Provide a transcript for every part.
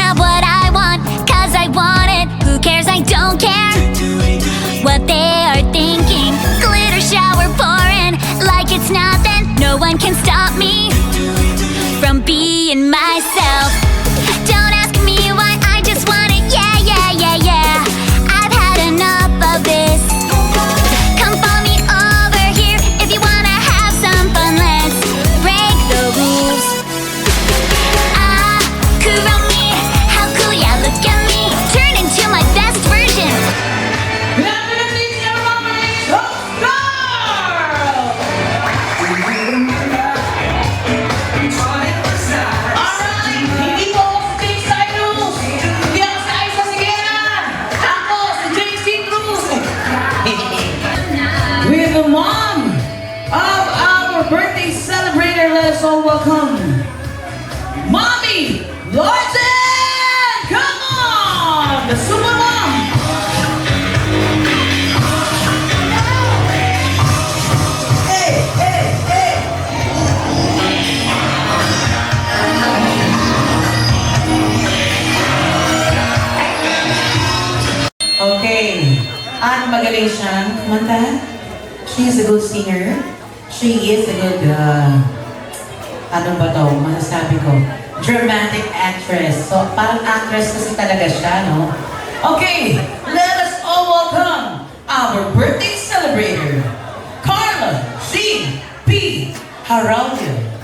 have what I want, 'cause I want it. Who cares? I don't care what they are thinking. Glitter shower pouring like it's nothing. No one can stop me from being myself. Don't ask me why, I just want it. Yeah, yeah, yeah, yeah. I've had enough of this. Come follow me over here if you wanna have some fun. Let's break the rules. Ah, Kuromi, how cool, yeah, look at me. Turn into my best version. We're the mom of our birthday celebrator. Let us all welcome Mommy Lawson! Come on! The super mom! Hey, hey, hey! Okay. Magaling siyang kumanta. She is a good singer. She is a good, ano ba to? Masasabi ko? Dramatic actress. So, parang actress kasi talaga siya, no? Okay, let us all welcome our birthday celebrator, Carla Jean P. Haraudio.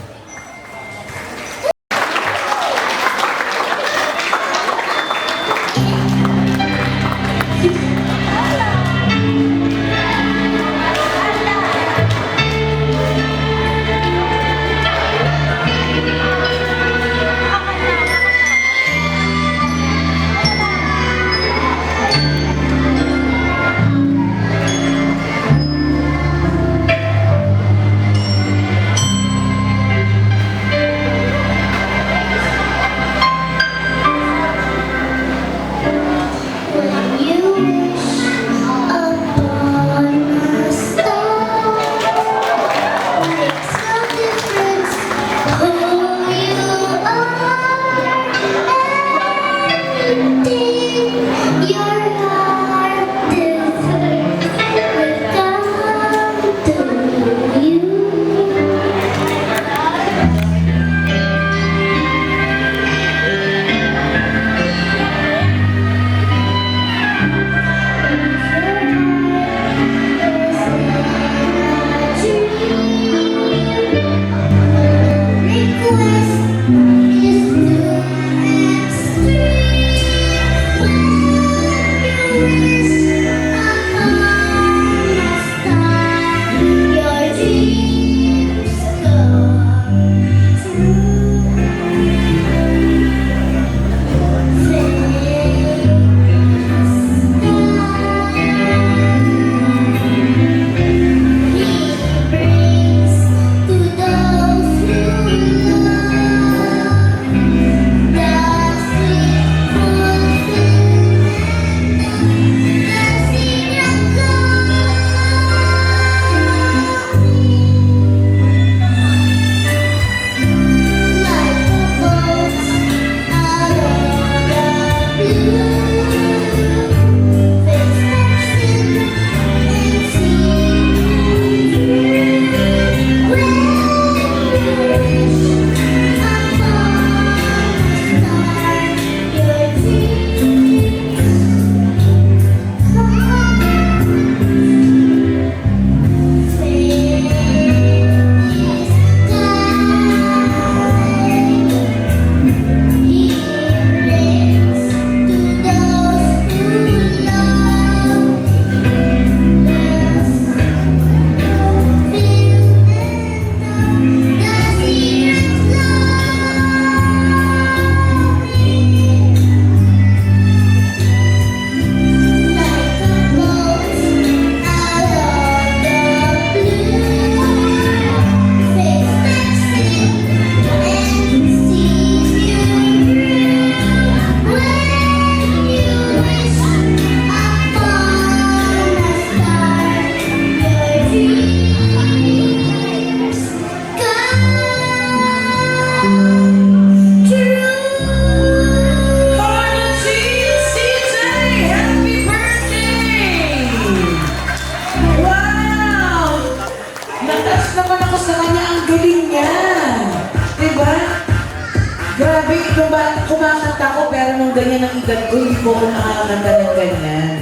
kumakanta ko, pero nung ganyan ang edad ko, hindi ko nakakanta ng ganyan.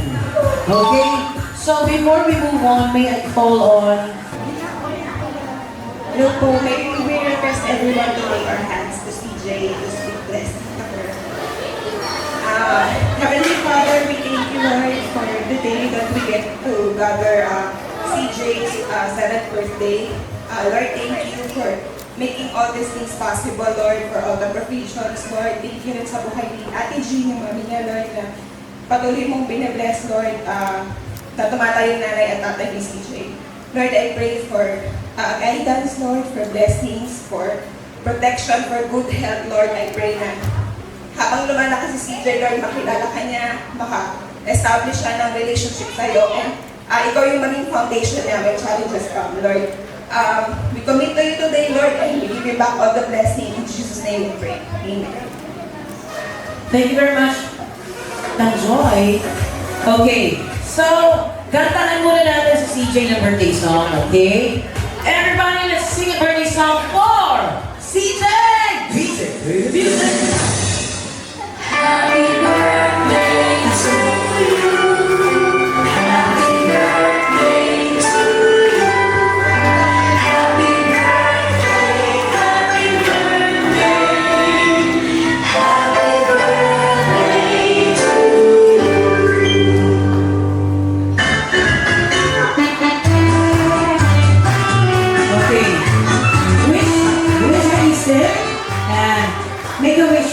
Okay? So, before we move on, may I call on... Hello po, may we request everyone to lay our hands to CJ to speak blessing to her. Heavenly Father, we thank you, Lord, for the day that we get to gather CJ's 7th birthday. Lord, thank you for making all these things possible, Lord, for all the provisions, Lord. Thank you rin sa buhay ni Ate Jean, yung mami niya, Lord, na patuloy mong binabless, Lord, na tumatayo yung nanay at tatay ni CJ. Lord, I pray for guidance, Lord, for blessings, for protection, for good health, Lord. I pray na habang lumalaki si CJ, Lord, makilala ka niya, maka-establish siya ng relationship sa'yo, and ikaw yung maging foundation niya when challenges come, Lord. We commit to you today, Lord, and we give you back all the blessings. In Jesus' name we pray. Amen. Thank you very much, Tanjoy. Okay, so, kantahan muna natin si CJ ng birthday song, okay? Everybody, let's sing a birthday song for CJ! Music! Happy birthday to you. Happy birthday to you. Happy birthday, happy birthday. Happy birthday to Okay. Wish I said, and make a wish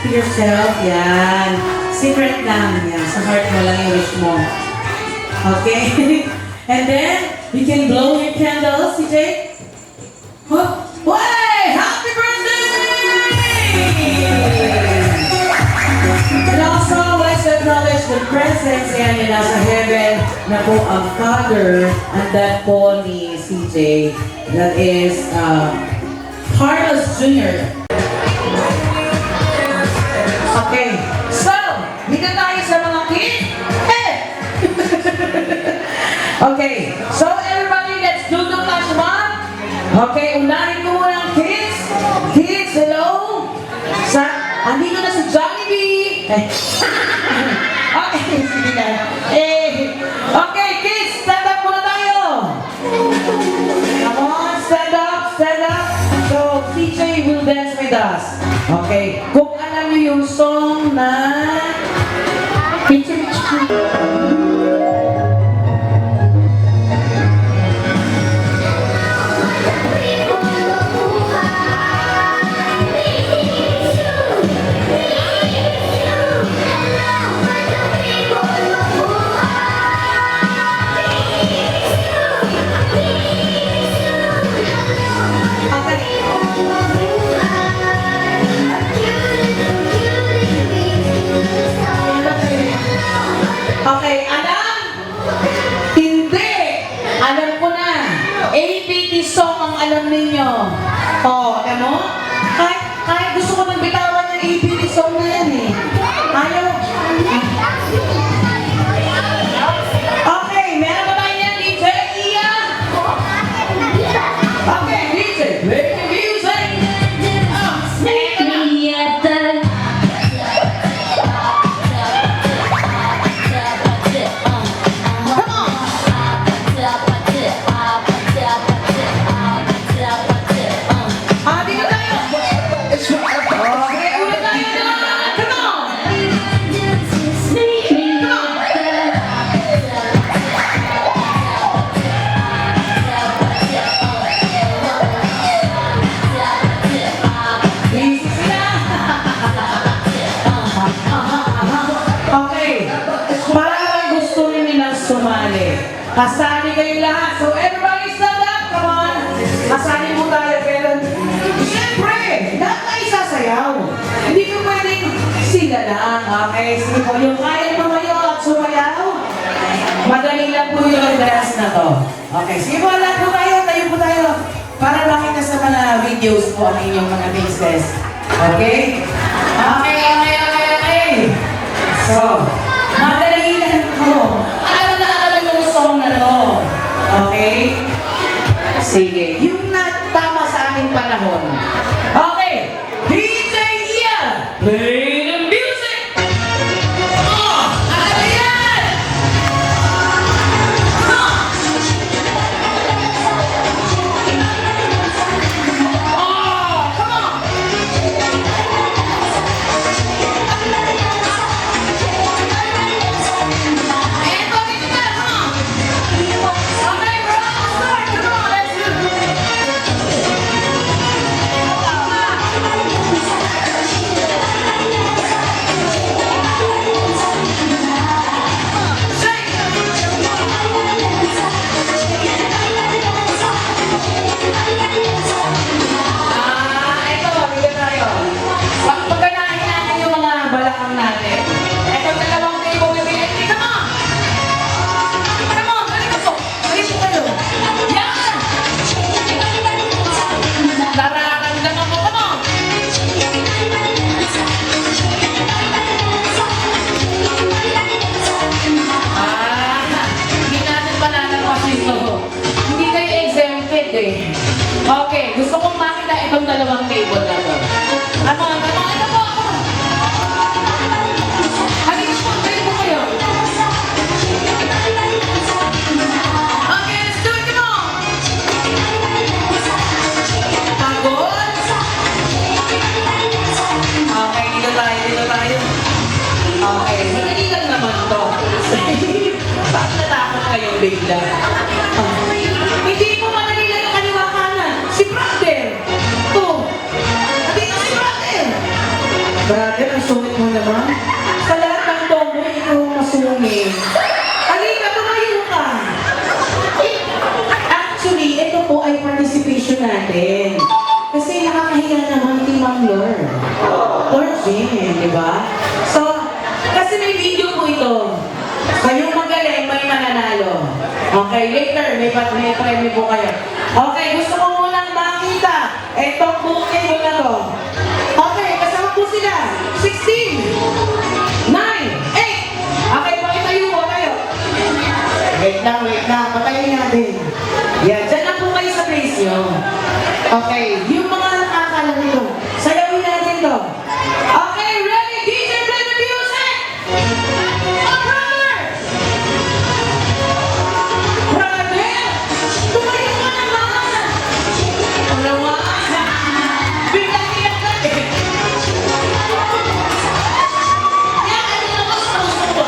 to yourself. Yan. Secret lang yan. Sa heart mo lang yung wish mo. Okay? And then, you can blow your candles, CJ. Oh, way! Happy birthday! And also, let's acknowledge the presence yan yung nasa heaven na po ang Father and that po ni CJ. That is Carlos Jr. Okay, so, dito tayo sa mga kids. Hey! Okay, so everybody, let's do the flash mob. Okay, unahin ko muna ang kids. Kids, hello? Andito na si Jollibee. Okay, sige na. Okay, kids, stand up muna tayo. Come on, stand up, stand up. So, CJ will dance with us. Okay, kung alam niyo yung song na... Okay, alam? Hindi! Alam ko na. APT song ang alam ninyo. Oh, alam mo? Kahit gusto ko nang bitawan ng APT song na yan eh. Ayaw. Okay, meron ba tayo yan, DJ? Ian? Okay, DJ, play the music! Eto na! Dito tayo! Okay, ulit tayo na! Come on! Easy sila! Okay, parang gusto rin nilang sumali. Kasali kayo lahat. So everybody stand up, come on! Kasali mo tayo, pero siyempre, lahat tayo sasayaw. Hindi ko pwedeng sila lang, okay? Sige po, yung kaya tumayo at sumayaw, madali lang po yung dance na to. Okay, sige po, lahat po tayo po tayo. Para makita sa mga videos po ang inyong mga faces. Okay? Okay. So, madali lang po. Alam yung song na to. Okay? Sige, yung tama sa aming panahon. Okay, DJ Ian! balakang natin. Ito dalawang table na pinili. Come on! Come on! Balik po! Balik po kayo! Yan! Nararamdaman mo, come on! Hindi natin malalapas ito. Hindi kayo exempted eh. Okay, gusto kong makita itong dalawang table na to. Come on, come on, ito po ako! Halika po, balik po kayo. Okay, let's do it, come on! Pagod? Okay, dito tayo, dito tayo. Okay, madali lang naman to. Bakit natakot kayo bigla? Hindi mo madali lang ang kaliwa kanan. Si brother! Ito! Hindi na si brother! Brother, ang sungit mo naman. Sa lahat ng tomboy, ikaw ang masungit. Halika, tumayo ka! Actually, ito po ay participation natin. Kasi nakakahiya naman si Ma'am Lor. Lor Jean, di ba? So, kasi may video po ito. Kayong magaling, may mananalo. Okay, later, may premyo po kayo. Okay, gusto ko munang makita itong buong table na to. Okay, kasama po sila. 16, 9, 8. Okay, pakitayo po kayo. Wait lang. Patayin natin. Yan, dyan lang po kayo sa place nyo. Okay, yung mga nakakala nito, sayawin natin to. Okay, ready? DJ, play the music! Oh, brother! Brother! Tumayo ka naman! Alawa! Biglang-iyak ka eh! Yan, ano na gusto ko?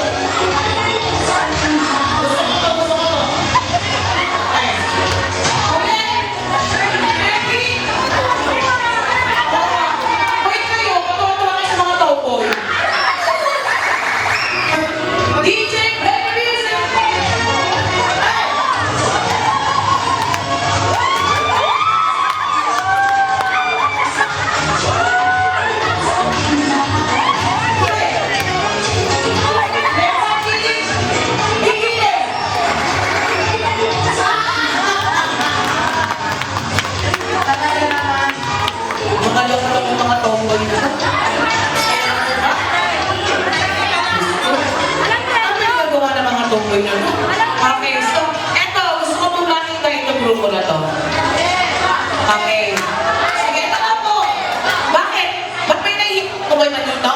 Gusto ko. Okay. Ready? Wait kayo, patuwa-tuwa kayo sa mga taupoy. DJ, play the music! Mga loko-loko mga tomboy na. Ano yung gagawa ng mga tomboy na? Okay, so, eto, gusto ko pong makita itong grupo na to. Okay. Sige, ito na po. Bakit? Ba't may naihipoy na dito?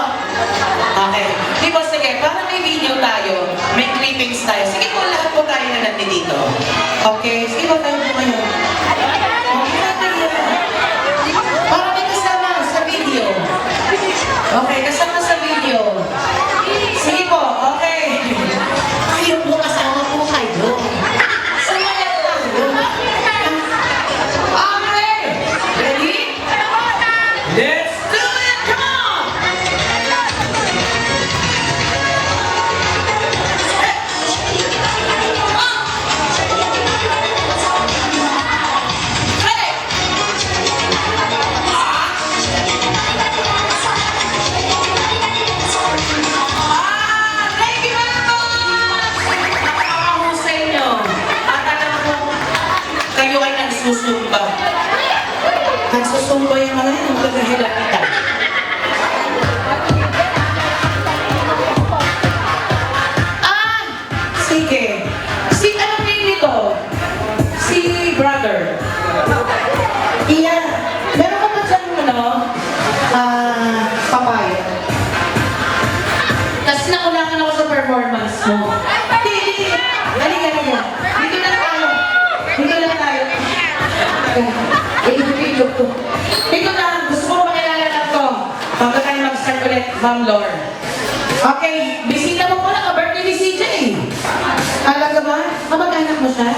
Okay. Di ba, sige, para may video tayo, may clippings tayo. Sige po, lahat po tayo na nandito. Okay, sige po tayo po ngayon. Okay na tayo. Para may kasama sa video. Okay, kasama sa video. Sige po, okay. Ayun po, kasama po kayo. Sumaya po. Okay. Ready? Let's do it! Come on! Hey! Thank you very much! Nakakahusay nyo. At alam ko, kayo ay nagsusumba. Nagsusumba yung mga yun, kagahilapitan. Sige. Si ano name nito? Si brother. Iya. Meron ka ba dyan ano? Papaya. Tapos nakulangan ako sa performance mo. Hindi. Halika. Dito lang tayo. Dito lang. Gusto ko makilala lang to. Bago tayo mag-start ulit, Ma'am Lor. Okay, bisita mo pala, ka-birthday ni CJ. Alaga ba? Kamag-anak mo siya?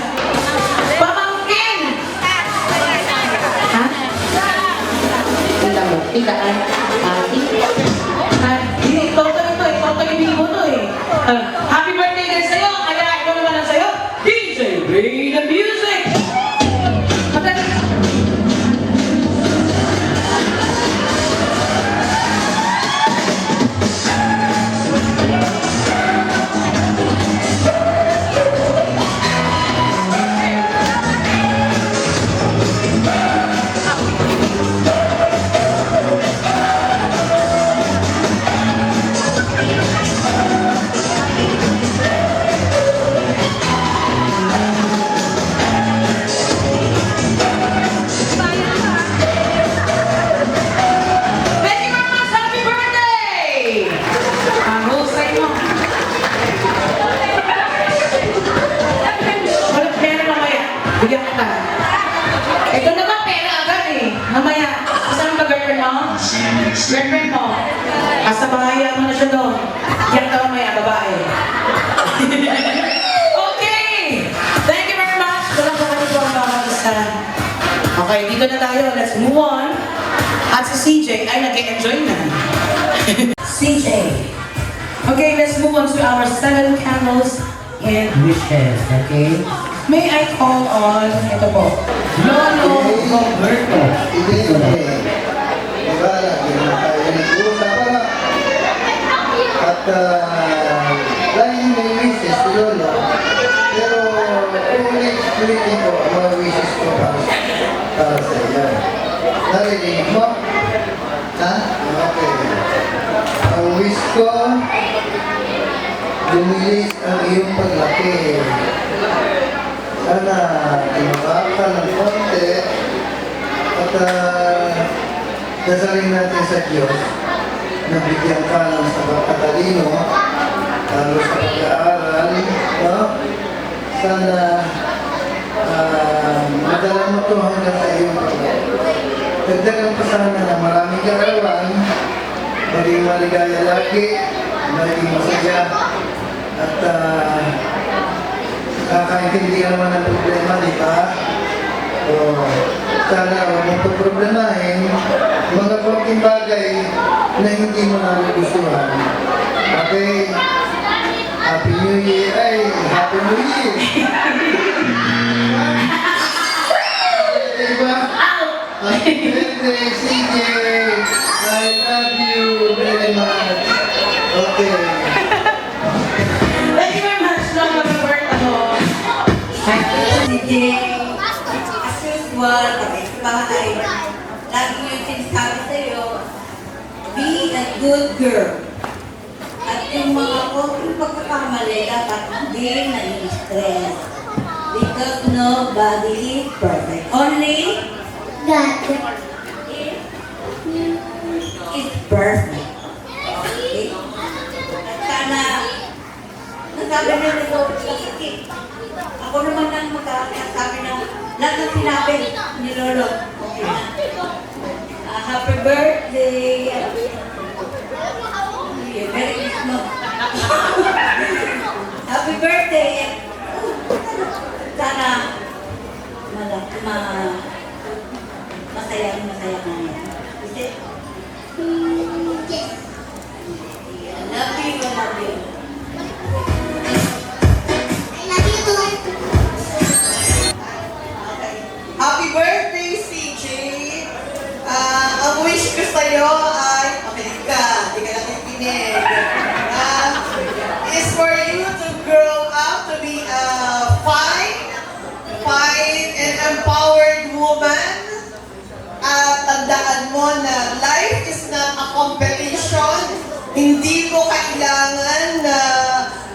Pamangkin! Ha? Tita mo? Titaan? Ati? Hindi, toto ito eh. Toto yung bibo to eh. Happy birthday din sa'yo! Kaya ikaw naman ang sa'yo, DJ, play the music! Madali. dito na tayo. Let's move on. At si CJ ay nag-enjoy na. CJ. Okay, let's move on to our 7 candles and wishes. Okay? May I call on, ito po, Lolo Roberto. Hindi. Diba, lagi na tayo nag-uusapan na. At laging may wishes si Lolo. Pero ulit-ulitin ko ang mga wishes ko para sa iyo. Narinig mo? Ha? Okay. Ang wish ko, lumilis ang iyong paglaki. Sana tumaka ka ng konti at dasalin natin sa Diyos na bigyan ka ng sapat katalino lalo sa pag-aaral, no? Sana madala mo ito hanggang sa iyong pag-aaral. Dagdagan pa sana na maraming karawan, maging maligaya lagi, maging masaya, at kakaintindi ka naman ng problema, di ba? So, sana huwag mong problemahin mga konting bagay na hindi mo nagugustuhan. Okay? Happy New Year! Ay, Happy New Year! Diba? Happy birthday, CJ! I love you very much. Okay. Thank you very much, Lolo Roberto. CJ, as usual, pag-isbahay, lagi mo yung sinasabi sa'yo, be a good girl. At yung mga konting pagkakamali, dapat hindi na-stress. Because nobody is perfect. Only God is perfect. Okay? At sana, nasabi niyo nito, kasi ako naman lang magkakasabi ng lahat ng sinabi ni Lolo. Okay na. Happy birthday! Merry Christmas! Happy birthday! Sana masaya ka niya. Kasi, I love you, I love you. Happy birthday, CJ! Ang wish ko sa'yo ay, makinig ka, di ka natin pinig. Is for you to grow up to be a fine and empowered woman. At tandaan mo na life is not a competition. Hindi mo kailangan na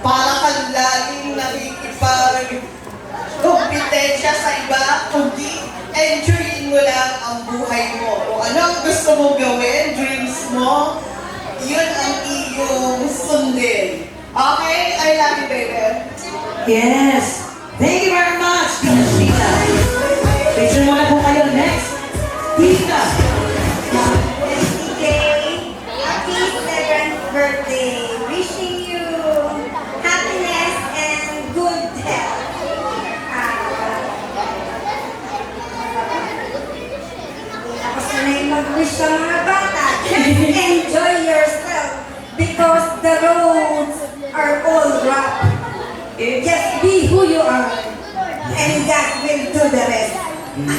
para kang laging nakikipag-kompetensya sa iba, kundi enjoyin mo lang ang buhay mo. Kung ano ang gusto mong gawin, dreams mo, yun ang iyong sundin. Okay? I love you, baby. Yes. Thank you very much, Tita. Picture muna po kayo. Next. Tita. CJ, happy 7th birthday. Wishing you happiness and good health. Tapos na yung mag-wish sa mga bata. Just enjoy yourself because the roads are all rough. Just be who you are and God will do the rest. We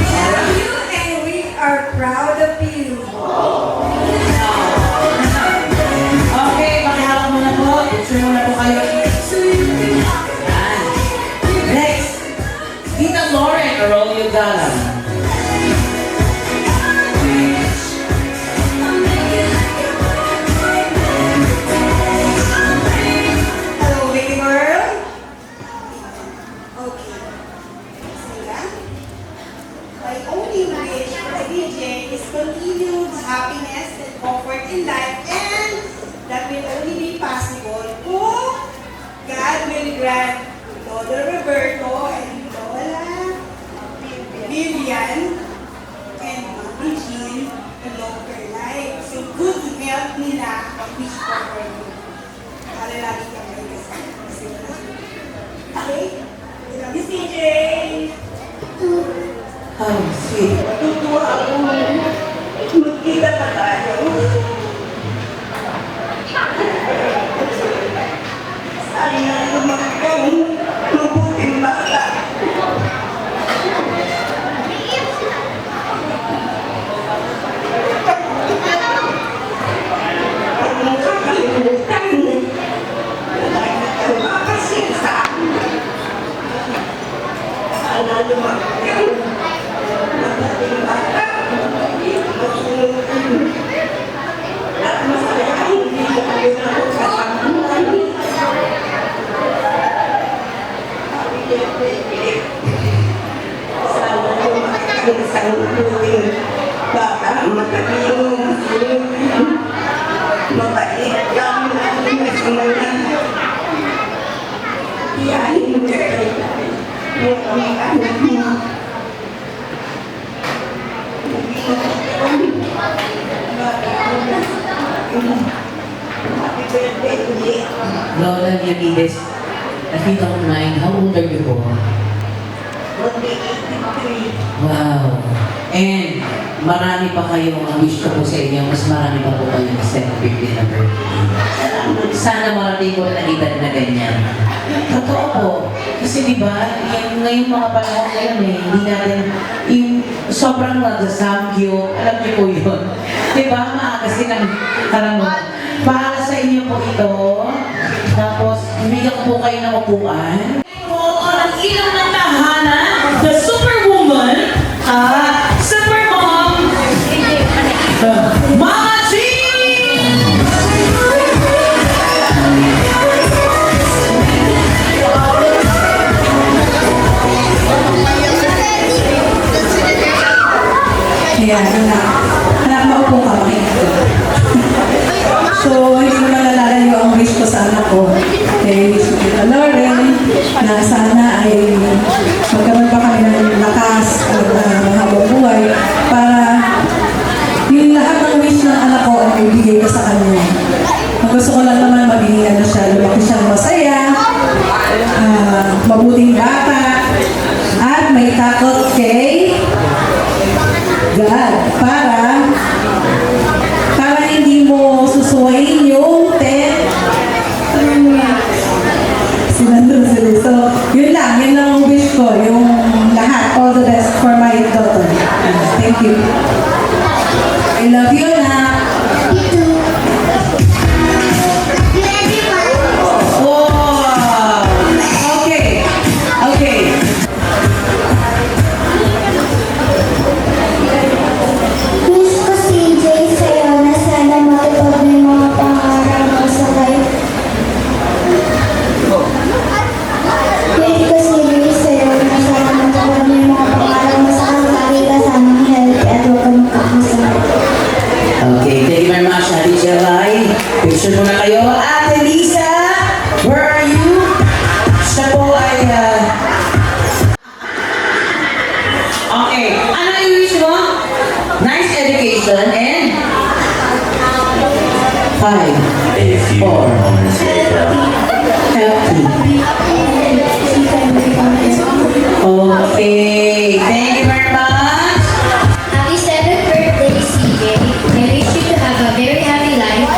love you and we are proud of you. Okay, pakihawak muna po. Picture muna po kayo. Yan. Next. Tita Lauren Arroyo Galang. Hello, baby girl. Okay. Sila. My only wish for the DJ is continued happiness and comfort in life, and that will only be possible kung God will grant Lolo Roberto and Lola Vivian and Mami Jean a longer life. So good health nila ang wish ko for you. Para lagi kang may kasama. Okay? Love you, CJ! Oh, sweet. Natutuwa ako magkita pa tayo. Sana lumaki kang mabuting bata. Huwag mong kakalimutan na lagi kang makasin sa akin. Sana lumaki kang mabuting bata. Masunod at masaya hindi mo kami ako kasamuhan. Sana lumaki kang isang buting bata. Matalino, mabait kang masinang. Iyahin mo yung mga anak mo. Happy birthday to me. Lola Leonides, if you don't mind, how old are you po? Would be 83. Wow. And marami pa kayong ang wish ko po sa inyo, mas marami pa po kayong 750 na birthday. Sana marami ko na edad na ganyan. Totoo po. Kasi di ba, yung ngayong mga panahon ngayon hindi natin, yung sobrang nag-samgyo, alam niyo po yun. Di ba, maaga silang karamot. Para sa inyo po ito, tapos bigyan ko po kayo ng upuan. Po ang ilang ng tahanan, the superwoman, super mom, Mama G! Ayan, anak. Anak, maupo ka, makinig ka. So, hindi naman nalalayo ang wish ko sa anak ko. Kaya wish ko kita, Lauren, na sana ay magkaroon pa kami ng lakas at mahabang buhay para yung lahat ng wish ng anak ko ay ibigay ko sa kanya. Ang gusto ko lang naman maging ano siya, lumaki siyang masaya, mabuting bata, at may takot kay God para hindi mo susuwayin yung sinandun sila. So, yun lang ang wish ko, yung lahat, all the best for my daughter. Thank you. I love you na. Wow! Okay. Okay. Miss ko si Jay sa'yo na sana matupad mo yung mga pangarap mo sa life. Miss ko si Jay sa'yo na sana matupad mo yung mga pangarap mo sa lagi ka sanang healthy at huwag ka magkakasal. Okay, thank you very much, Ate Jelay. Picture muna kayo. Ate Lisa, where are you? Siya po ay, Okay, ano yung wish mo? Nice education and 5, A few 4, moments later. healthy. Okay, thank you very much. Happy 7th birthday, CJ. I wish you to have a very happy life.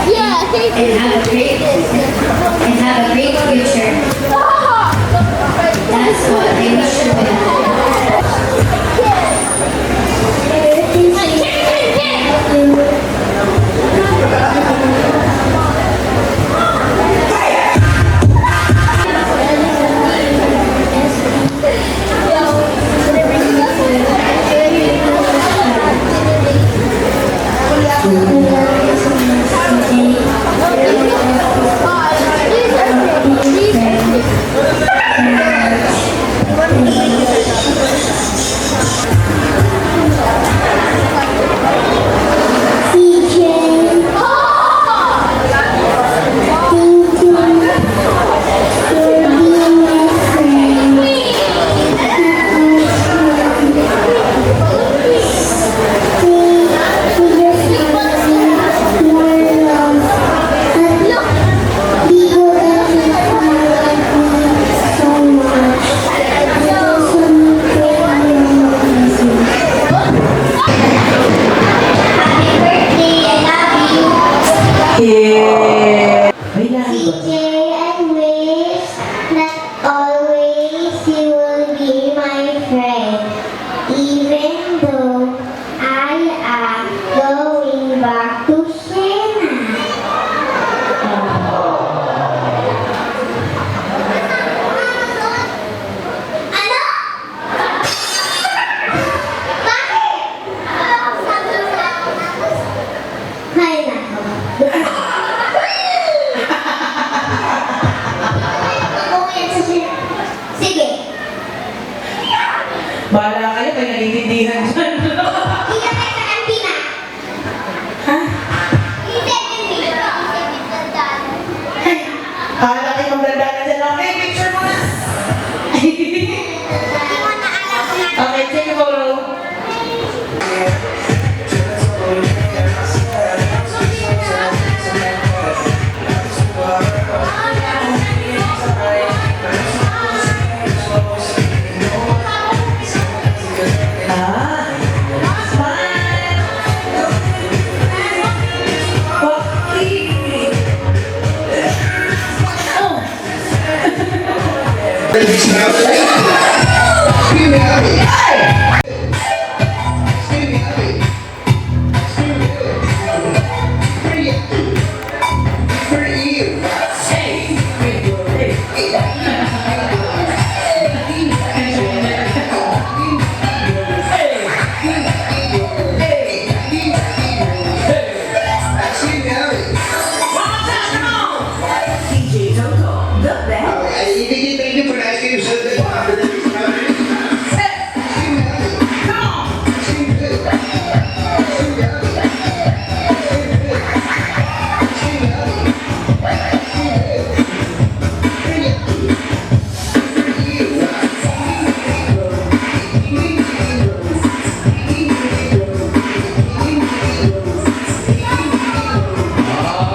And have a great future. That's what I wish you would have. Yeah. May lahi ba? CJ, I wish that always you will be my friend, even though I am going back to Siena. Ano? Bakit? Hay nako. Umuwi sa Siena. Sige. Bahala kayo, may naiintindihan dyan. Kita tayo sa kantina. Ha? Hindi, hindi. Bahala kayo magdadala dyan. Okay, picture mo na. Hindi mo na alam na. Okay, take a photo. Ah, smile. Coffee. Oh.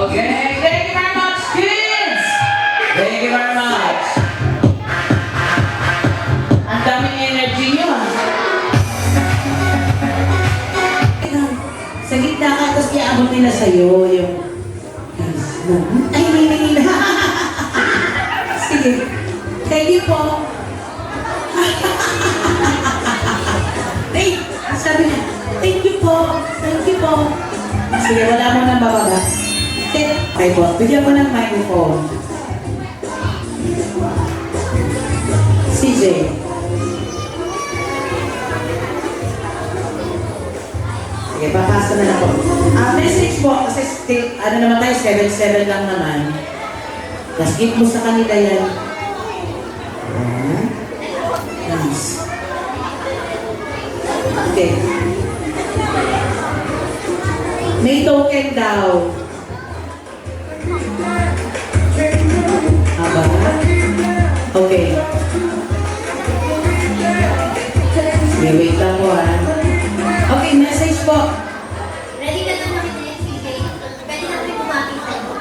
Okay, thank you very much, kids! Thank you very much. Ang daming energy nyo, ah. Sa gitna ka, tapos iaabot nila sa'yo yung... Ay, hindi. Sige. Thank you po. Ay, sabi niya, thank you po. Thank you po. Sige, wala mo nang babaga. Okay po, bigyan mo ng microphone. CJ. Sige, papasa na lang po. Message po, kasi still, ano naman tayo, 7-7 lang naman. Tapos give mo sa kanila yan. Nice. Okay. May token daw. Aba? Okay. Sige, wait lang po, ha. Okay, message po. Ready ka na makita yung CJ? Pwede na kami kumapit sa'yo.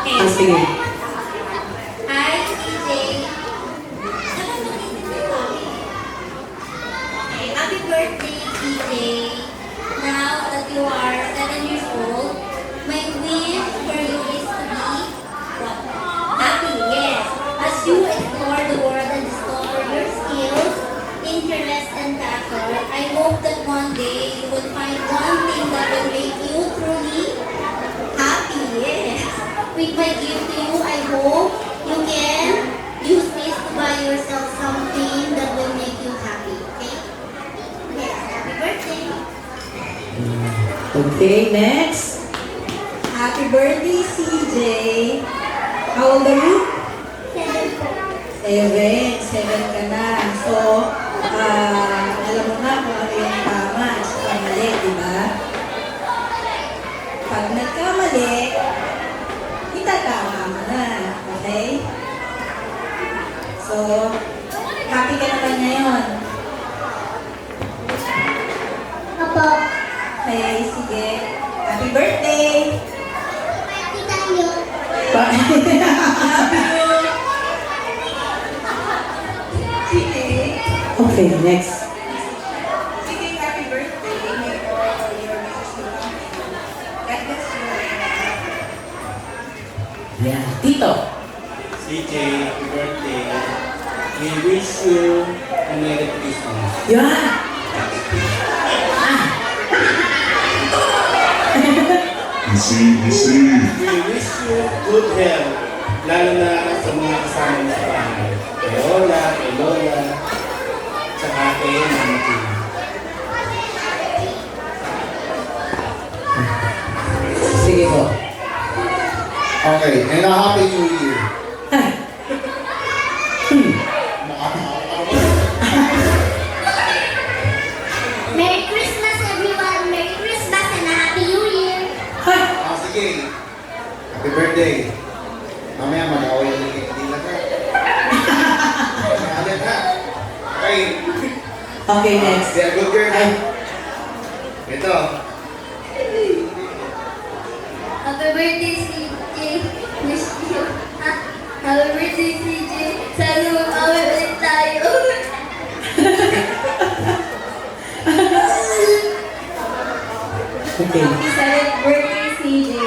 Okay. Sige. Hi, CJ. Okay, happy birthday, CJ. Now that you are 7 years old, my wish for you is to be what? Happy, yes. As you explore the world and discover your skills, interests, and passion, I hope that one day you will find one thing that will make you truly happy, yes. With my gift to you, I hope you can use this to buy yourself something that will make you happy, okay? Yes, happy birthday! Okay, next. Happy birthday, CJ. How old are you? 7 ka na. So, alam mo na kung ano yung tama at saka mali, di ba? Pag nagkamali, itatama mo na. Okay? So, happy ka naman ngayon. Opo. Okay, sige. Happy birthday! Happy tayo. Sige. Okay, next. Sige, happy birthday. May all your Yan. Tito. CJ, happy birthday. We wish you a Merry Christmas. Yan. Gising, gising. We wish you good health, lalo na sa mga kasama mo sa bahay. Kay Lola, kay Lola, tsaka kay Mama Tina. Sige po. Okay, and a happy new year. Ay. Merry Christmas, everyone! Merry Christmas and a Happy New Year! Ay. Sige. Happy birthday. Mamaya mag-away yung hindi ka. Alit ha. Okay. Okay, next. Be a good girl ha. Ito. Happy birthday, CJ! Wish you... Happy birthday, CJ! Sana mag-away ulit tayo! Okay. Happy 7th birthday, CJ.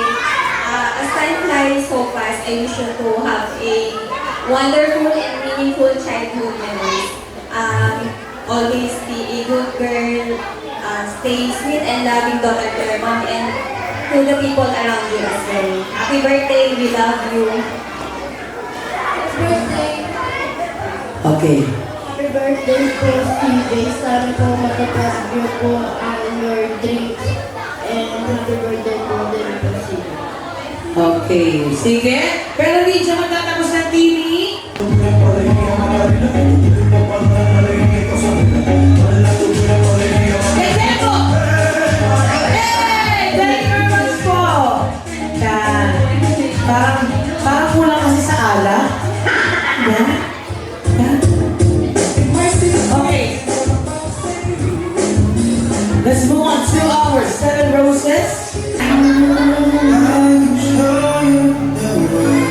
As time flies so fast, I wish you to have a wonderful and meaningful childhood memories. Always be a good girl, stay sweet and loving daughter to your mom and to the people around you as well. Happy birthday, we love you. Happy birthday! Okay. Happy birthday po, CJ! Sana po matapos niyo po ang your dreams. And happy birthday po din po, CJ. Okay. Sige. Pero hindi siya matatapos ng TV. Tempo! Hey! Thank you very much po! Yan. Parang kulang kasi sa ala. Yan. Yan. Okay. Let's move on to our 7 roses. I can show you the way.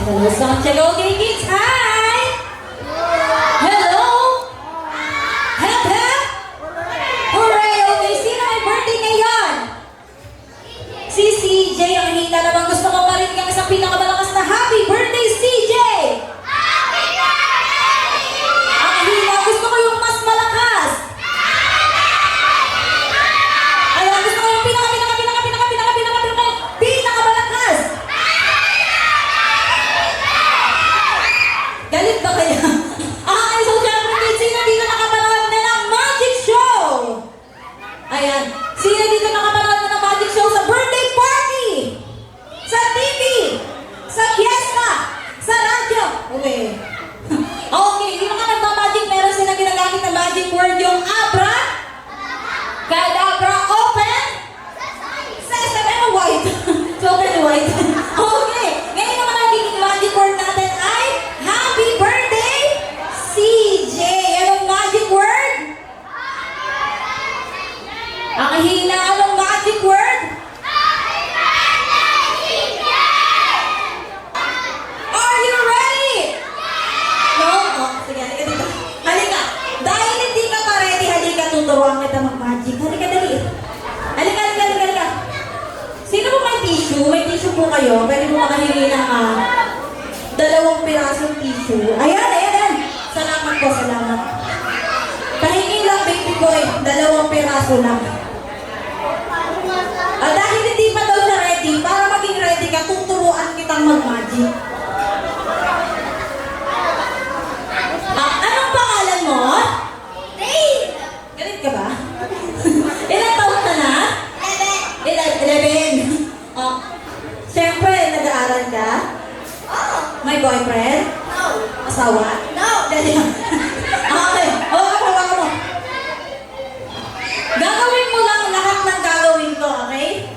Hello, Santiago. Okay, kids, hi! Hello! Hep, hep! Hooray! Okay, sino may birthday ngayon? Si CJ. Ang hina naman. Gusto ko pa rin kang isang pinakamalakas na happy birthday, CJ! Ang hina. Gusto ko yung mas malakas. Ayan, gusto ko yung pinakamalakas. Galit ba kaya? So syempre, kids, sino dito nakapanood na ng magic show? Ayan. Sino dito nakapanood na ng magic show sa birthday party? Sa TV? Sa fiesta? Sa radyo? Okay. Okay, yung mga nagmamagic, meron silang ginagamit na magic word, yung abra, kadabra, open, sesame, white. So, open, white. Okay. Ngayon naman ang naging magic word natin ay happy birthday, CJ. Anong magic word? Ang hina, anong magic word? Are you ready? No? Oh, sige, halika dito. Halika. Dahil hindi ka pa ready, halika, tuturuan kita mag-magic. Halika, dali. Halika. Sino po may tissue? May tissue po kayo. Pwede mo makahingi ng 2 pirasong tissue. Ayan. Salamat po, salamat. Pahingi lang, baby boy. 2 piraso lang. Dahil hindi pa daw siya ready, para maging ready ka, tuturuan kitang mag-magic. Anong pangalan mo? Dave! Galit ka ba? Ilang taon ka na? 11. Siyempre, nag-aaral ka? May boyfriend? No. Asawa? No. Okay. Hawakan mo. Gagawin mo lang lahat ng gagawin ko, okay?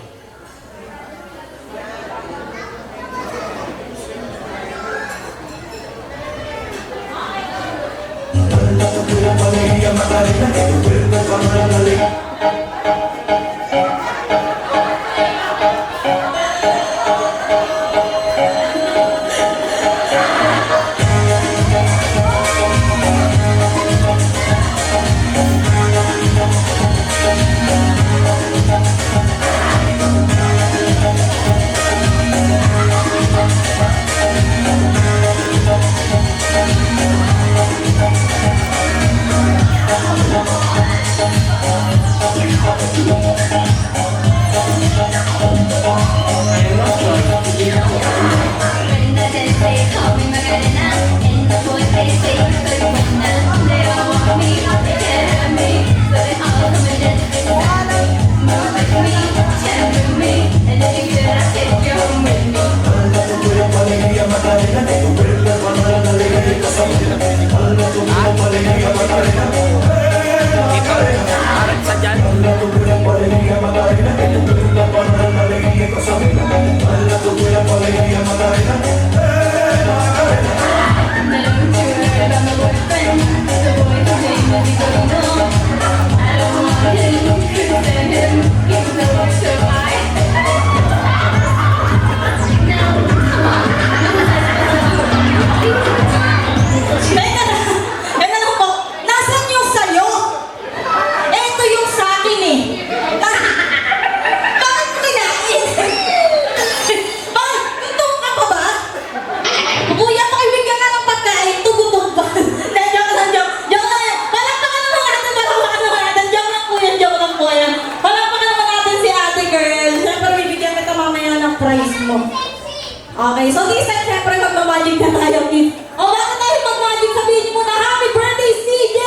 Okay, so this time, syempre, magmamagic na tayo, kids. O, bago tayo magmagic, sabihin mo na, happy birthday, CJ!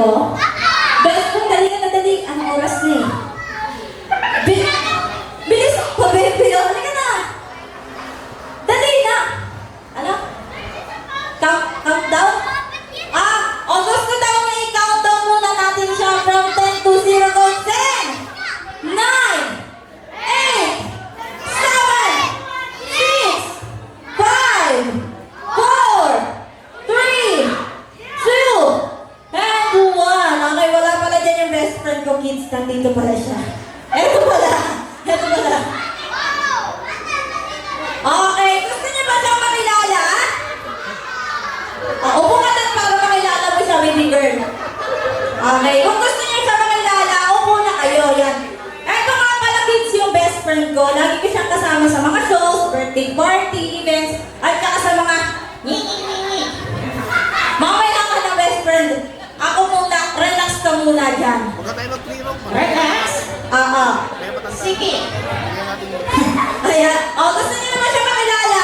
ko? Best friend, dali ka na dali. Anong oras na eh? Bilis ako, baby. Dali ka na. Dali na. Ano? Countdown? Gusto daw na i-countdown muna natin siya from 10 to 0 to 10, 9, 8, 7, 6, 5, 4, 3, 2, 1. Okay, wala pala dyan yung best friend ko, kids. Nandito pala siya. Eto pala. Okay, gusto niyo ba siya makilala? Upo ka doon para makilala mo siya, baby girl. Okay, kung gusto niyo siya makilala, upo na kayo. Yan. Eto nga pala, kids, yung best friend ko. Lagi ko siyang kasama sa mga shows, birthday party, events, at saka sa mga mamaya ka na, best friend. Ako muna, relax ka muna dyan. Relax? Sige. Ayan. Gusto niyo naman siya makilala?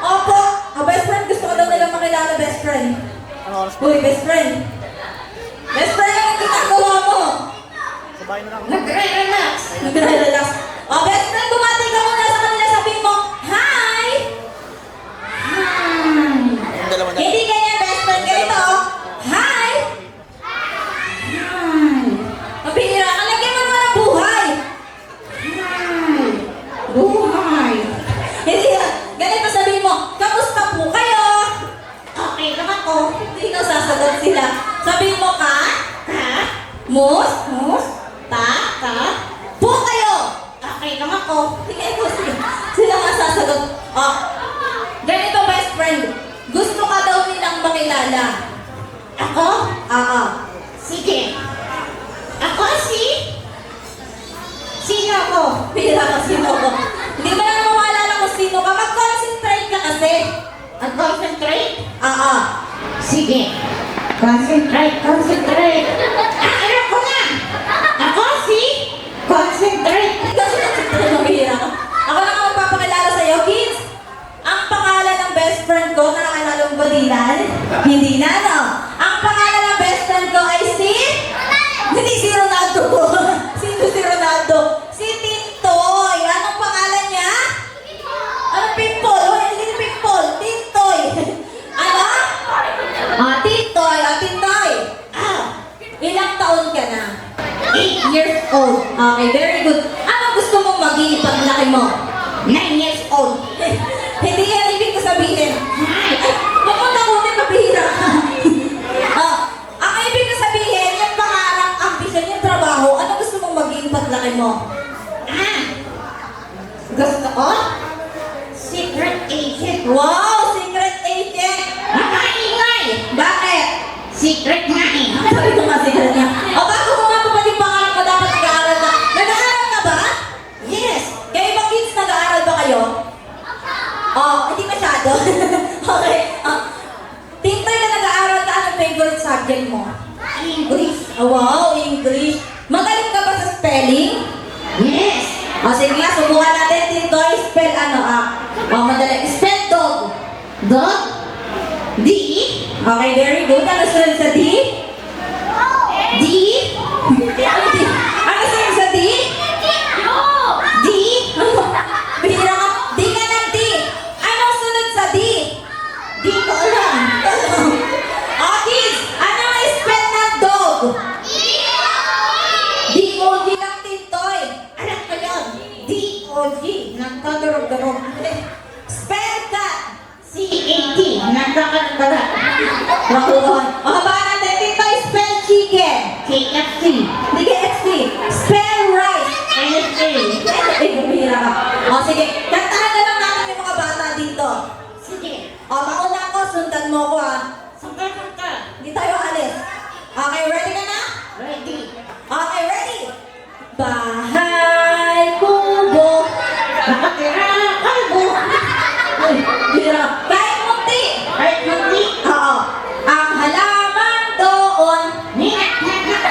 Opo. Best friend, gusto ko daw nilang makilala, best friend. Uy, best friend. Best friend, ano yung ginagawa mo? Nagre-relax. Best friend, bumati ka muna sa kanila, sabihin mo, hi! Hindi ganyan, best friend. Ganito, hi! Mabihira ka, lagyan mo naman ng buhay. Buhay. Hindi yan. Ganito sabihin mo, kamusta po kayo? Okay naman ko. Hindi ka sasagot sila. Sabihin mo ka? Mus? Po kayo? Okay naman ko. Hindi ko sila masasagot. Ganito, best friend. Gusto ka daw nilang makilala. Ako? Sige. Ako Sino ako? Pila ka, sino ako? Hindi mo na mawalala kung sino ka. Mag-concentrate ka kasi. Mag-concentrate? Sige. Concentrate. Alam ko na! Ako concentrate. Concentrate, mabihira ka. Ako na nga magpapakilala sa'yo, kids. Ang pangalan ng best friend ko, nakakilala mo ba, Dylan? Hindi na, no? Ang pangalan ng best friend ko ay hindi si Ronaldo po. Sino si Ronaldo? Si Tintoy. Anong pangalan niya? Anong Pimple? Hindi Pimple. Tintoy. Ano? Tintoy. Ilang taon ka na? 8 years old. Okay, very good. Ano gusto mong maging paglaki mo? 9 years old. Hindi yan ibig ko sabihin. Pupunta ko din, mabihira. Ang ibig ko sabihin, yung pangarap, ambisyon, yung trabaho, ano gusto mong maging paglaki mo? Gusto ko? Secret agent. Wow! Secret agent! Makaingay! Bakit? Secret nga eh. Sabi ko nga secret nga. Bago mo nga pa yung pangarap ko, dapat nag-aaral na. Nag-aaral ka ba? Yes! Kayo ba kids, nag-aaral ba kayo? Hindi masyado. Okay. Tintoy ka nag-aaral ka, anong favorite subject mo? English. Wow, English. Magaling ka ba sa spelling? Yes. Sige nga, subukan natin, Tintoy. Spell madali. Spell dog. Dog? D? Okay, very good. Ano sunod sa D? D? Ano sunod sa D? D? Bihira ka. D ka ng D. Anong sunod sa D? D ko alam. Kids, ano ang spell ng dog? D-O-G lang, Tintoy. Alam ko yun. D-O-G. Nagkagarog-garog. Spell cat. C-A-T. Nagkagarog-garog. Rakuhan. Baka natin, Tintoy, spell chicken. K-F-C. Hindi K-F-C. Spell rice. N-S-A. Bumihira ka. Sige. Kantahan na lang natin yung mga bata dito. Sige. Mauna ako, sundan mo ko Sundan. Hindi tayo alis. Okay, ready ka na? Ready. Okay, ready? Bahay kubo. Nakatira kalbo. Bira. Kahit munti. Oo. Ang halaman doon.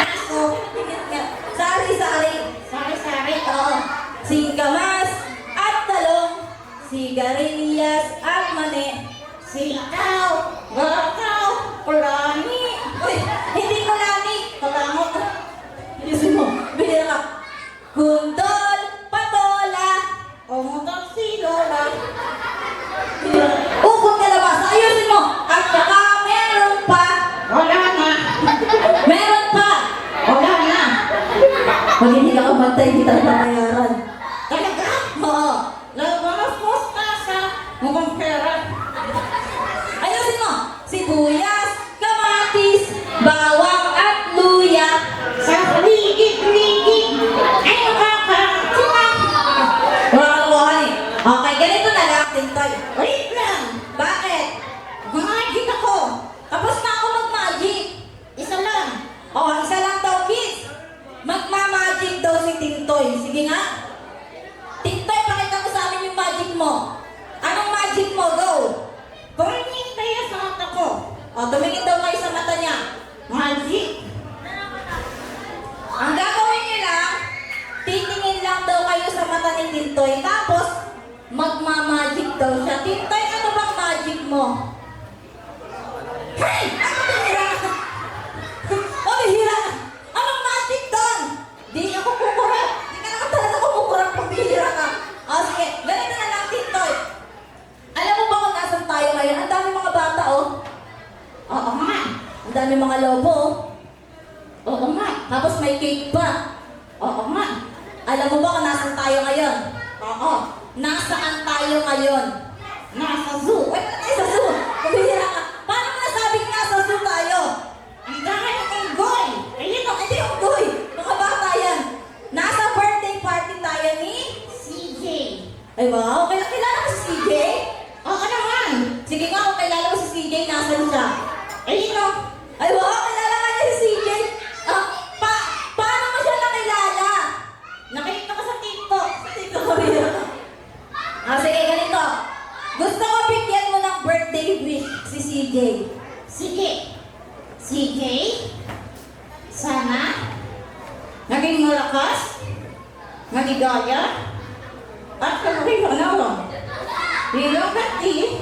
Aso. Sari-sari. Oo. Singkamas at talong. Sigarilyas at mani. Sitaw. Bakaw. Kulani. Uy, hindi ko Mukhang pera. Ayusin mo. Sibuyas, kamatis, bawang at luya. Sa ligid-ligid ay nakakatuwa. Wala kang kuhan eh. Okay, ganito na lang, Tintoy. Wait lang. Bakit? Magic ako. Tapos na ako mag-magic. Isa lang. Oo, isa lang daw, kids. Magma-magic daw si Tintoy. Sige nga. Tintoy, pakita mo sa amin yung magic mo. Anong magic mo? Go! Tumingin kayo sa mata ko. O, tumingin daw kayo sa mata niya. Magic. Ang gagawin niyo lang, titingin lang daw kayo sa mata ni Tintoy. Tapos, magma-magic daw siya. Tintoy, ano bang magic mo? Hey! Ano bihira? O, bihira! Anong magic doon? Di ako kukura. Di ka naman talaga kumukurang pag bihira ka. O, sige. Ganito na lang, Tintoy. Alam mo ba kung nasan tayo ngayon? Ang dami mga bata, oh. Oo nga. Ang dami mga lobo, oh. Oo nga. Tapos may cake pa. Oo nga. Alam mo ba kung nasan tayo ngayon? Oo. Nasaan tayo ngayon? Nasa zoo. Ay, tayo sa zoo. Kumihira ka. Paano mo nasabing nasa zoo tayo? Ang dami ng unggoy. Ayun o, hindi unggoy. Mga bata yan. Nasa birthday party tayo ni CJ. Ay wow, kilala mo si CJ? Oo naman. Sige nga, kung kilala mo si CJ, nasan siya? Ayun o. Ay wow, kilala ka niya si CJ. Paano mo siya nakilala? Nakita ko sa TikTok. Sa TikTok ko rin. Sige, ganito. Gusto ko bigyan mo ng birthday wish si CJ. Sige. CJ, sana naging malakas, maligaya, at kalaki manawa. Bilang kati,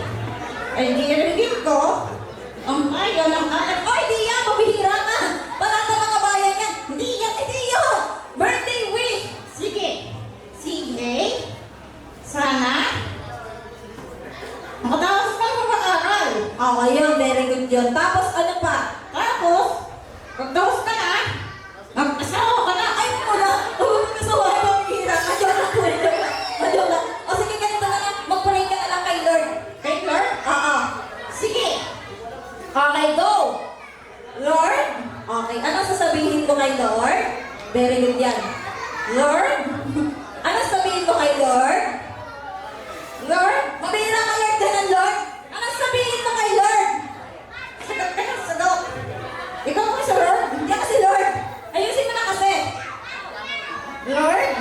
ay diirigin ko ang bayan ng anak. Oy, di yan! Mabihira ka! Wala sa mga bayan yan! Hindi yan! Hindi yan! Birthday wish! Sige! CJ, sana makatapos ka ng mag-aaral. Okay yun, very good yun. Tapos ano pa? Tapos, pagtapos ka na, mag-asawa ka na. Ay, wala! Mag-asawa ka, mabihira ka. Joke lang. O sige, ganito na lang. Mag-pray ka na lang kay Lord. Kay Lord? Oo. Sige. Okay, go! Lord? Okay, ano sasabihin ko kay Lord? Very good yan. Lord? Ano sabihin ko kay Lord? Lord? Mabihira ka, Lord, ganun, Lord? Ano sabihin mo kay Lord? Sagot ka ng sagot. Ikaw mo si Lord? Hindi ako si Lord. Ayusin mo na kasi. Lord?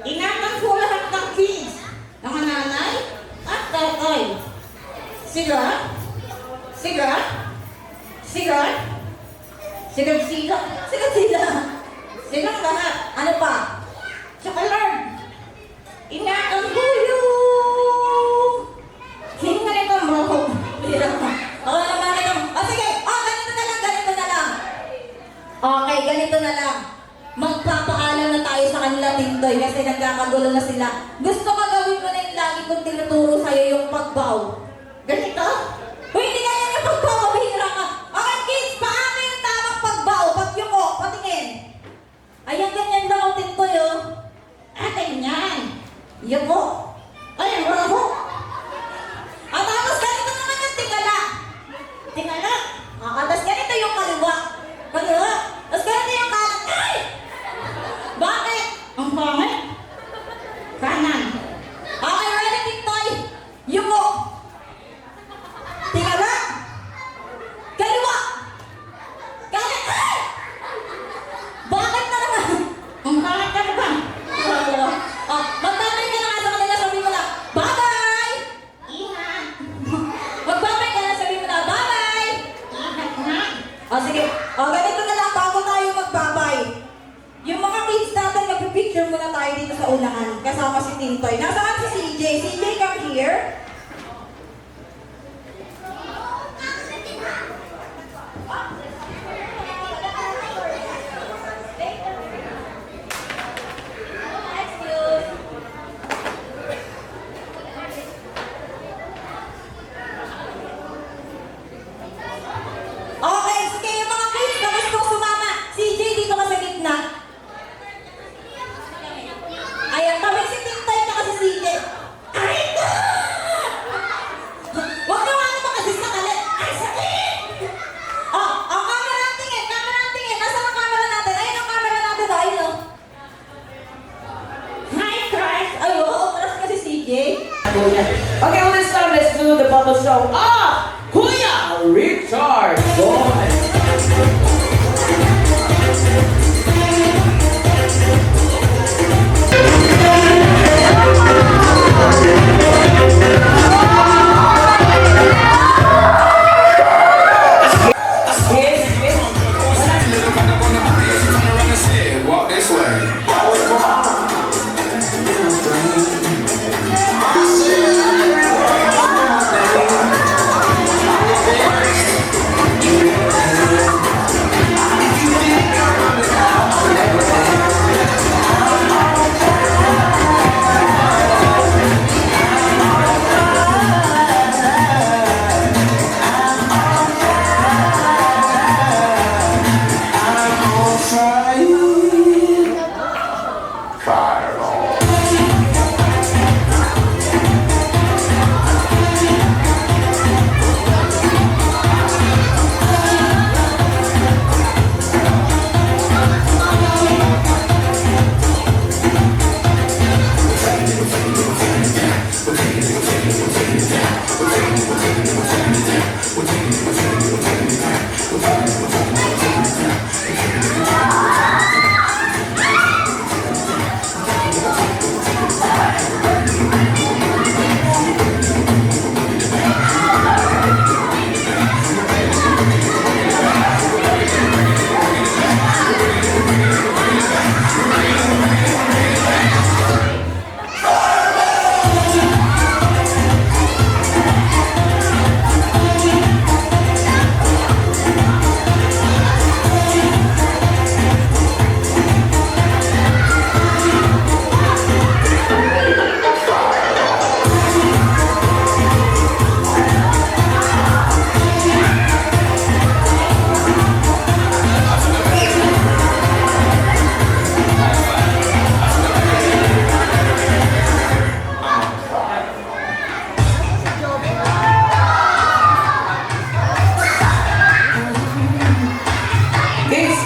Ingatan ko lahat ng kids, ng nanay at tatay. Sila? Sila? Sila? Sila? Silang lahat. Ano pa? Tsaka Lord, ingatan ko yung hinga nito mo. Bira ka. Oo naman ito. O sige, ganito na lang. Okay, ganito na lang. Magpapaalam na tayo sa kanila, Tintoy, kasi nagkakagulo na sila. Gusto ka gawin mo na yung lagi kong tinuturo sa'yo yung pagbaw. Ganito? Uy, hindi ganyan yung pagbaw, mabihira ka. Okay, kids, paano yung tamang pagbaw? Pagyuko, patingin. Ayan, ganyan daw, Tintoy, oh. Ganyan. Yuko. Ay, bravo. At tapos ganito naman yung tingala. Tingala. Tapos ganito yung kaliwa. Kaliwa. Tapos ganito yung kanan. Ay! Bakit? Ang pangit. Kanan. Okay, ready, Tintoy? Yuko. Tingala. Kaliwa. Kanan. Ay! Bakit na naman? Ang pangit ka naman. Magbabay ka na nga sa kanila, sabi mo lang, bye-bye! Ingat! Magbabay ka na, sabi mo lang, bye-bye! Ingat na! Sige. Ganito na lang bago tayo magbabay. Yung mga kids natin, mag-picture muna tayo dito sa unahan. Kasama si Tintoy. Nasaan si CJ? CJ, come here. Okay, sige yung mga kids na gustong sumama. CJ, dito ka sa gitna. Ayan, kami si Tintoy at si CJ. Ay, Kuya. Okay, well, this time let's do the bubble show. Kuya Richard. Go ahead. Walk this way.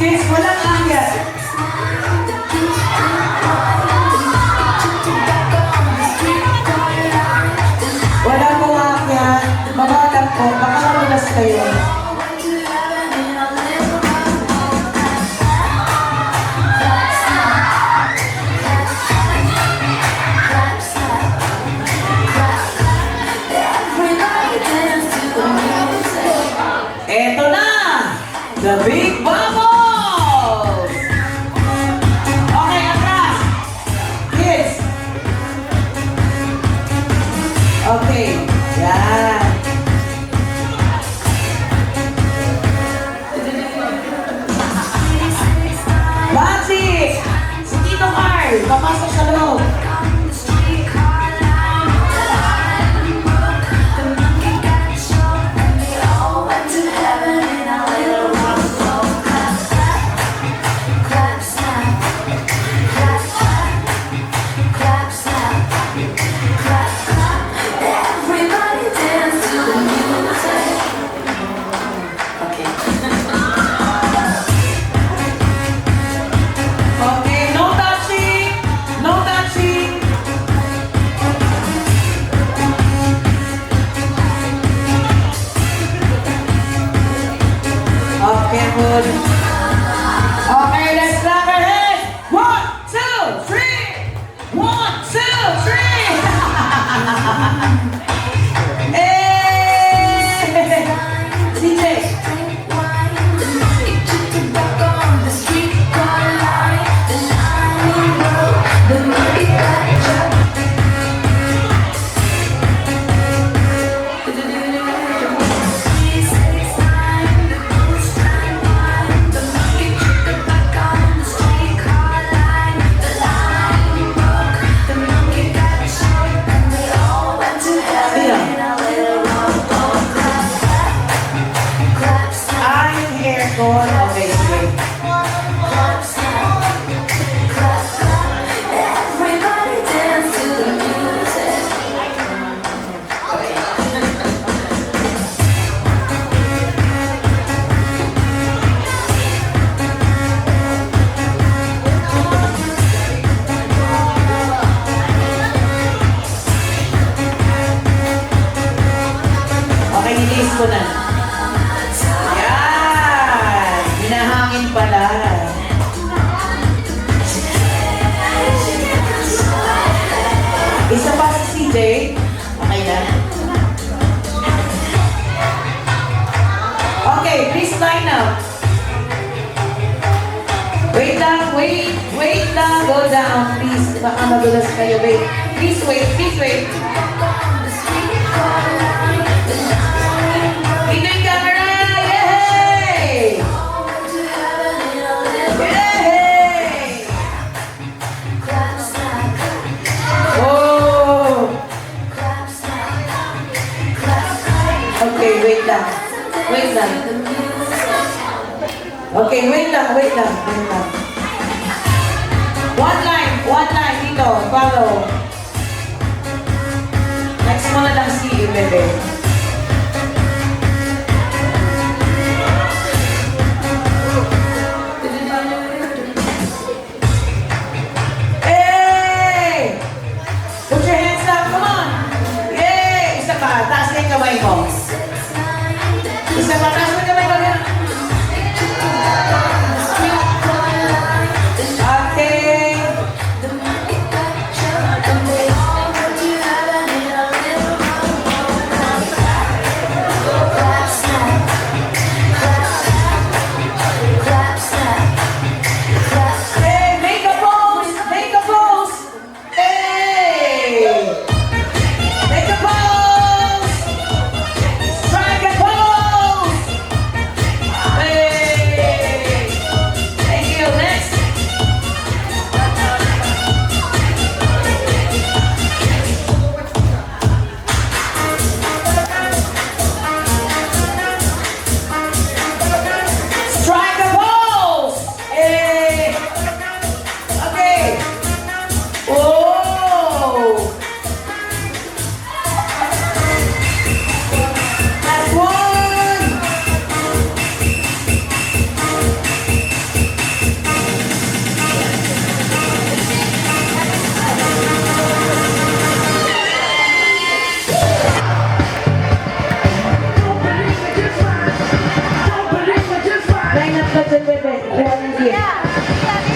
Kids, walang akyat. Walang umakyat. Mawalan po, baka namulas kayo. Eto na! The Big Bubbles! Okay, atras! Kids! Okay, yan. Magic! Si Tito Carl, papasok sa loob. Okay, no touching! No touching! Okay, good. Okay, let's clap our hands! 1, 2, 3! 1, 2, 3! Hey! DJ! To Consonant. Yan! Hinahangin pala. Isa pa si CJ. Okay na. Okay, please line up. Wait lang, wait lang. Go down, please. Baka magulas kayo. Wait. Please wait, please wait. Dito yung camera! Yay! Yay! Oh! Okay, wait lang. Wait lang. Okay, wait lang. One line dito. Follow. Next mo na lang si Bebe. Hey! Put your hands up, come on! Yay! Isa pa, taas na yung kamay mo. Isa pa, taas na yung kamay mo. Okay. Hey, make a pose! Make a pose! Hey! Make a pose! Strike a pose! Hey! Thank you. Next. Strike a pose! Hey! Okay. Oh! Last one! Line up ka dyan, Bebe.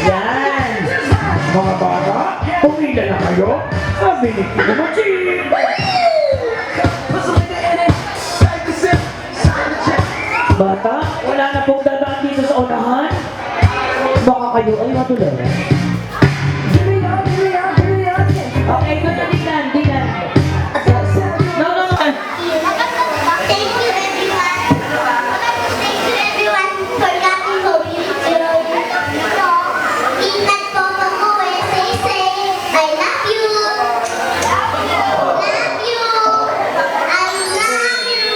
Yan! Mga bata, pumila na kayo. Sabi ni Kiko Machine. Bata, wala na pong dadaan dito sa unahan. Baka kayo ay matulala. Okay, good na Dilan. No. Thank you everyone. Thank you everyone for coming home. So, ingat po pag-uwi. Stay safe. I love you. Love you. I love you.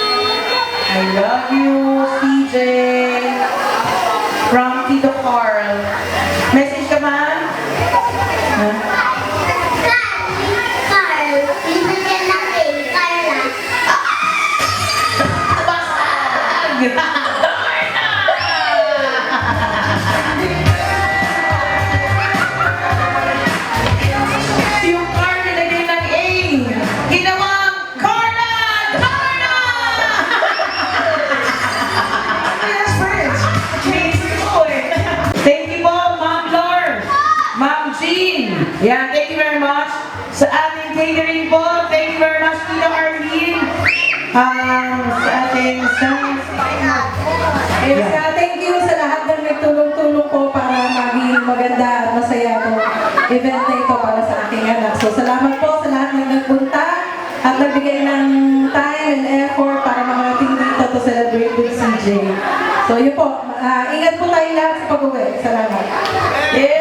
I love you, CJ. From Tito Carl. Message ka man? Huh? Carl, minsan ka lang kay Carla. Yung Carl nilagay ng A. Ginawang Carla! Yes, friends. Amazing po eh. Thank you po, Ma'am Lor. Ma'am Jean. Yeah, thank you very much. Sa ating catering po, thank you very much, Tito Arlene. Sa ating science. Yes, thank you sa lahat ng nagtulong-tulong po para maging maganda at masaya po event na ito para sa aking anak. So salamat po sa lahat ng nagpunta at nagbigay ng time and effort para makarating dito to celebrate with CJ. So yun po, ingat po tayo lahat sa pag-uwi. Salamat. Yeah!